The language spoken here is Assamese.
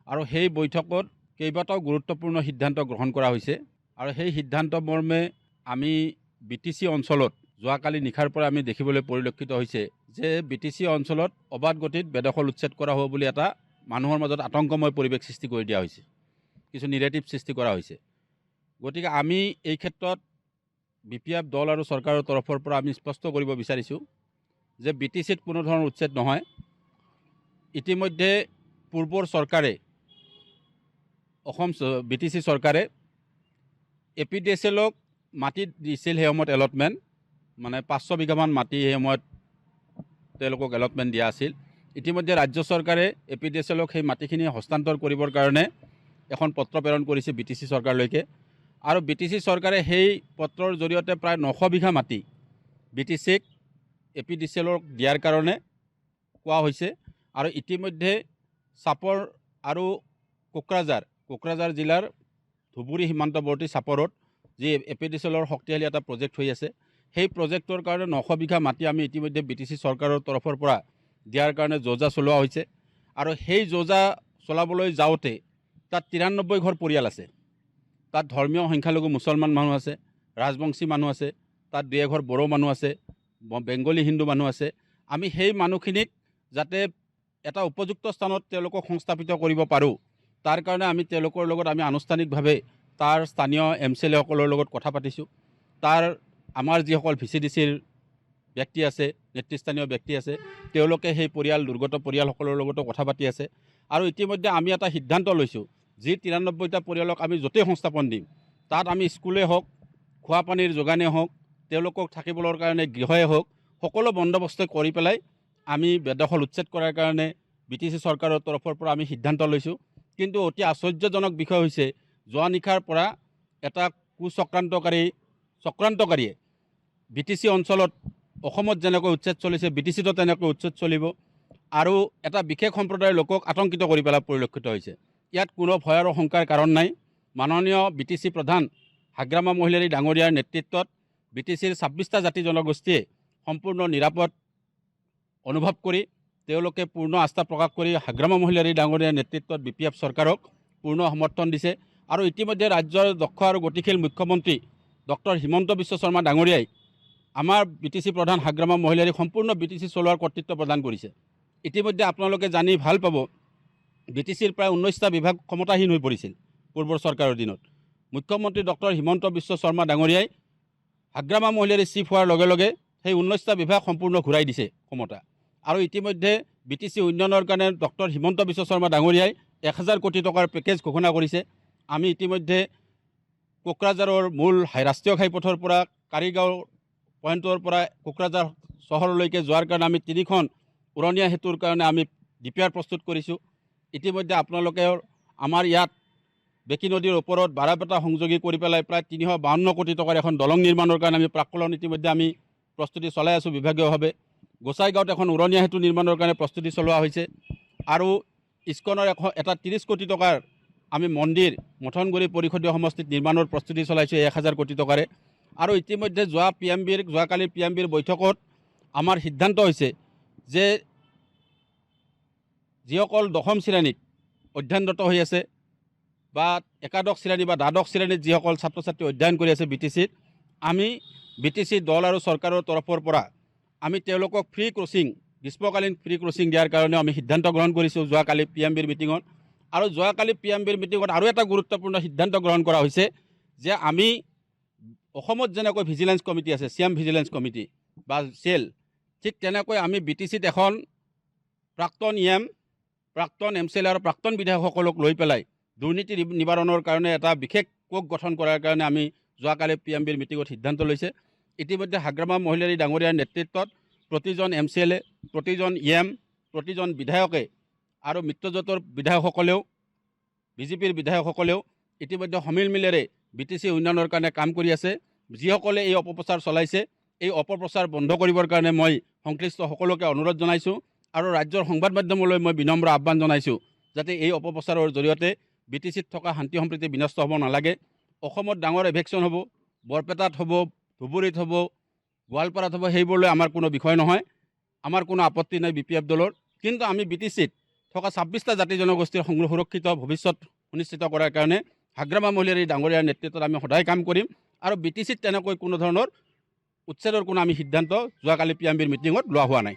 আৰু সেই বৈঠকত কেইবাটাও গুৰুত্বপূৰ্ণ সিদ্ধান্ত গ্ৰহণ কৰা হৈছে আৰু সেই সিদ্ধান্ত মৰ্মে আমি BTC অঞ্চলত যোৱাকালি নিশাৰ পৰা আমি দেখিবলৈ পৰিলক্ষিত হৈছে যে BTC অঞ্চলত অবাধ গতিত বেদখল উচ্ছেদ কৰা হ'ব বুলি এটা মানুহৰ মাজত আতংকময় পৰিৱেশ সৃষ্টি কৰি দিয়া হৈছে, কিছু নিগেটিভ সৃষ্টি কৰা হৈছে। গতিকে আমি এই ক্ষেত্ৰত BPF দল আৰু চৰকাৰৰ তৰফৰ পৰা আমি স্পষ্ট কৰিব বিচাৰিছোঁ যে BTCত কোনো ধৰণৰ উচ্ছেদ নহয়। ইতিমধ্যে পূৰ্বৰ চৰকাৰে অসম BTC চৰকাৰে APDCLক মাটি দিছিল সেই সময়ত এলটমেণ্ট, মানে 500 বিঘামান মাটি সেই সময়ত তেওঁলোকক এলটমেণ্ট দিয়া আছিল। ইতিমধ্যে ৰাজ্য চৰকাৰে APDCLক সেই মাটিখিনি হস্তান্তৰ কৰিবৰ কাৰণে এখন পত্ৰ প্ৰেৰণ কৰিছে BTC চৰকাৰলৈকে আৰু BTC চৰকাৰে সেই পত্ৰৰ জৰিয়তে প্ৰায় 900 বিঘা মাটি BTCক APDCLক দিয়াৰ কাৰণে কোৱা হৈছে। আৰু ইতিমধ্যে চাপৰ আৰু কোকৰাঝাৰ জিলাৰ ধুবুৰী সীমান্তৱৰ্তী চাপৰত যি APDCLৰ শক্তিশালী এটা প্ৰজেক্ট হৈ আছে, সেই প্ৰজেক্টৰ কাৰণে 900 বিঘা মাটি আমি ইতিমধ্যে BTC চৰকাৰৰ তৰফৰ পৰা দিয়াৰ কাৰণে যোজা চলোৱা হৈছে। আৰু সেই যোজা চলাবলৈ যাওঁতে তাত 93 ঘৰ পৰিয়াল আছে। তাত ধৰ্মীয় সংখ্যালঘু মুছলমান মানুহ আছে, ৰাজবংশী মানুহ আছে, তাত 2 এঘৰ বড়ো মানুহ আছে, বেংগলী হিন্দু মানুহ আছে। আমি সেই মানুহখিনিক যাতে এটা উপযুক্ত স্থানত তেওঁলোকক সংস্থাপিত কৰিব পাৰোঁ, তাৰ কাৰণে আমি তেওঁলোকৰ লগত আমি আনুষ্ঠানিকভাৱে তাৰ স্থানীয় MCLA সকলৰ লগত কথা পাতিছোঁ। তাৰ আমাৰ যিসকল VCDCৰ ব্যক্তি আছে, নেতৃস্থানীয় ব্যক্তি আছে, তেওঁলোকে সেই দুৰ্গত পৰিয়ালসকলৰ লগতো কথা পাতি আছে। আৰু ইতিমধ্যে আমি এটা সিদ্ধান্ত লৈছোঁ, যি 93টা পৰিয়ালক আমি য'তেই সংস্থাপন দিম, তাত আমি স্কুলেই হওক, খোৱা পানীৰ যোগানেই হওক, তেওঁলোকক থাকিবৰ কাৰণে গৃহই হওক, সকলো বন্দোবস্ত কৰি পেলাই আমি বেদখল উচ্ছেদ কৰাৰ কাৰণে BTC চৰকাৰৰ তৰফৰ পৰা আমি সিদ্ধান্ত লৈছোঁ। কিন্তু অতি আশ্চৰ্যজনক বিষয় হৈছে, যোৱা নিশাৰ পৰা এটা চক্ৰান্তকাৰীয়ে BTC অঞ্চলত অসমত যেনেকৈ উচ্ছেদ চলিছে BTCতো তেনেকৈ উচ্ছেদ চলিব আৰু এটা বিশেষ সম্প্ৰদায়ৰ লোকক আতংকিত কৰি পেলাই পৰিলক্ষিত হৈছে। ইয়াত কোনো ভয় আৰু শংকাৰ কাৰণ নাই। মাননীয় BTC প্ৰধান হাগ্ৰামা মহিলাৰী ডাঙৰীয়াৰ নেতৃত্বত BTCৰ 26টা জাতি জনগোষ্ঠীয়ে সম্পূৰ্ণ নিৰাপদ অনুভৱ কৰি তেওঁলোকে পূৰ্ণ আস্থা প্ৰকাশ কৰি হাগ্ৰামা মহিলাৰী ডাঙৰীয়াৰ নেতৃত্বত BPF চৰকাৰক পূৰ্ণ সমৰ্থন দিছে। আৰু ইতিমধ্যে ৰাজ্যৰ দক্ষ আৰু গতিশীল মুখ্যমন্ত্ৰী ডক্টৰ হিমন্ত বিশ্ব শৰ্মা ডাঙৰীয়াই আমাৰ BTC প্ৰধান হাগ্ৰামা মহিলাৰীক সম্পূৰ্ণ BTC চলোৱাৰ কৰ্তৃত্ব প্ৰদান কৰিছে। ইতিমধ্যে আপোনালোকে জানি ভাল পাব, BTCৰ প্ৰায় 19টা বিভাগ ক্ষমতাহীন হৈ পৰিছিল পূৰ্বৰ চৰকাৰৰ দিনত। মুখ্যমন্ত্ৰী ডক্টৰ হিমন্ত বিশ্ব শৰ্মা ডাঙৰীয়াই হাগ্ৰামা মহিলাৰী চিফ হোৱাৰ লগে লগে সেই 19টা বিভাগ সম্পূৰ্ণ ঘূৰাই দিছে ক্ষমতা। আৰু ইতিমধ্যে BTC উন্নয়নৰ কাৰণে ডক্টৰ হিমন্ত বিশ্ব শৰ্মা ডাঙৰীয়াই 1000 কোটি টকাৰ পেকেজ ঘোষণা কৰিছে। আমি ইতিমধ্যে কোকৰাঝাৰৰ মূল ৰাষ্ট্ৰীয় ঘাইপথৰ পৰা কাৰিগাঁও পইণ্টৰ পৰা কোকৰাঝাৰ চহৰলৈকে যোৱাৰ কাৰণে আমি 3খন উৰণীয়া সেতুৰ কাৰণে আমি DPR প্ৰস্তুত কৰিছোঁ। ইতিমধ্যে আপোনালোকে আমাৰ ইয়াত বেকী নদীৰ ওপৰত বাৰাপেটা সংযোগী কৰি পেলাই প্ৰায় 352 কোটি টকাৰ এখন দলং নিৰ্মাণৰ কাৰণে আমি প্ৰাকলন ইতিমধ্যে আমি প্ৰস্তুতি চলাই আছোঁ বিভাগীয়ভাৱে। গোসাইগাঁৱত এখন উৰণীয়া সেতু নিৰ্মাণৰ কাৰণে প্ৰস্তুতি চলোৱা হৈছে। আৰু ইস্কনৰ এটা 30 কোটি টকাৰ আমি মন্দিৰ মথনগুৰি পৰিষদীয় সমষ্টিত নিৰ্মাণৰ প্ৰস্তুতি চলাইছোঁ 1000 কোটি টকাৰে। আৰু ইতিমধ্যে যোৱাকালিৰ PMBৰ বৈঠকত আমাৰ সিদ্ধান্ত হৈছে যে যিসকল 10ম শ্ৰেণীত অধ্যয়নৰত হৈ আছে বা একাদশ শ্ৰেণী বা দ্বাদশ শ্ৰেণীত যিসকল ছাত্ৰ ছাত্ৰী অধ্যয়ন কৰি আছে BTCত, আমি BTC দল আৰু চৰকাৰৰ তৰফৰ পৰা আমি তেওঁলোকক ফ্ৰী কোচিং, গ্ৰীষ্মকালীন ফ্ৰী কোচিং দিয়াৰ কাৰণেও আমি সিদ্ধান্ত গ্ৰহণ কৰিছোঁ যোৱাকালি PMBৰ মিটিঙত। আৰু যোৱাকালি PMBৰ মিটিঙত আৰু এটা গুৰুত্বপূৰ্ণ সিদ্ধান্ত গ্ৰহণ কৰা হৈছে যে আমি অসমত যেনেকৈ ভিজিলেন্স কমিটি আছে, চিএম ভিজিলেন্স কমিটি বা চেল, ঠিক তেনেকৈ আমি BTCত এখন প্ৰাক্তন EM, প্ৰাক্তন MCLA আৰু প্ৰাক্তন বিধায়কসকলক লৈ পেলাই দুৰ্নীতি নিবাৰণৰ কাৰণে এটা বিশেষ কোষ গঠন কৰাৰ কাৰণে আমি যোৱাকালি PMBৰ মিটিঙত সিদ্ধান্ত লৈছে। ইতিমধ্যে হাগ্ৰামা মহিলাৰী ডাঙৰীয়াৰ নেতৃত্বত প্ৰতিজন MCLA, প্ৰতিজন EM, প্ৰতিজন বিধায়কে আৰু মিত্ৰজোঁটৰ বিধায়কসকলেও, BJPৰ বিধায়কসকলেও ইতিমধ্যে সমিলমিলেৰে BTC উন্নয়নৰ কাৰণে কাম কৰি আছে। যিসকলে এই অপপ্ৰচাৰ চলাইছে, এই অপপ্ৰচাৰ বন্ধ কৰিবৰ কাৰণে মই সংশ্লিষ্ট সকলোকে অনুৰোধ জনাইছোঁ আৰু ৰাজ্যৰ সংবাদ মাধ্যমলৈ মই বিনম্ৰ আহ্বান জনাইছোঁ যাতে এই অপপ্ৰচাৰৰ জৰিয়তে BTCত থকা শান্তি সম্প্ৰীতি বিনষ্ট হ'ব নালাগে। অসমত ডাঙৰ এভেকশ্যন হ'ব, বৰপেটাত হ'ব, ধুবুৰীত হ'ব, গোৱালপাৰাত হ'ব, সেইবোৰলৈ আমাৰ কোনো বিষয় নহয়, আমাৰ কোনো আপত্তি নাই BPF দলৰ। কিন্তু আমি BTCত থকা 26টা জাতি জনগোষ্ঠীৰ সুৰক্ষিত ভৱিষ্যত সুনিশ্চিত কৰাৰ কাৰণে হাগ্ৰামা মহিলাৰ এই ডাঙৰীয়াৰ নেতৃত্বত আমি সদায় কাম কৰিম আৰু BTCত তেনেকৈ কোনো ধৰণৰ উচ্ছেদৰ কোনো আমি সিদ্ধান্ত যোৱাকালি PMBৰ মিটিঙত লোৱা হোৱা নাই।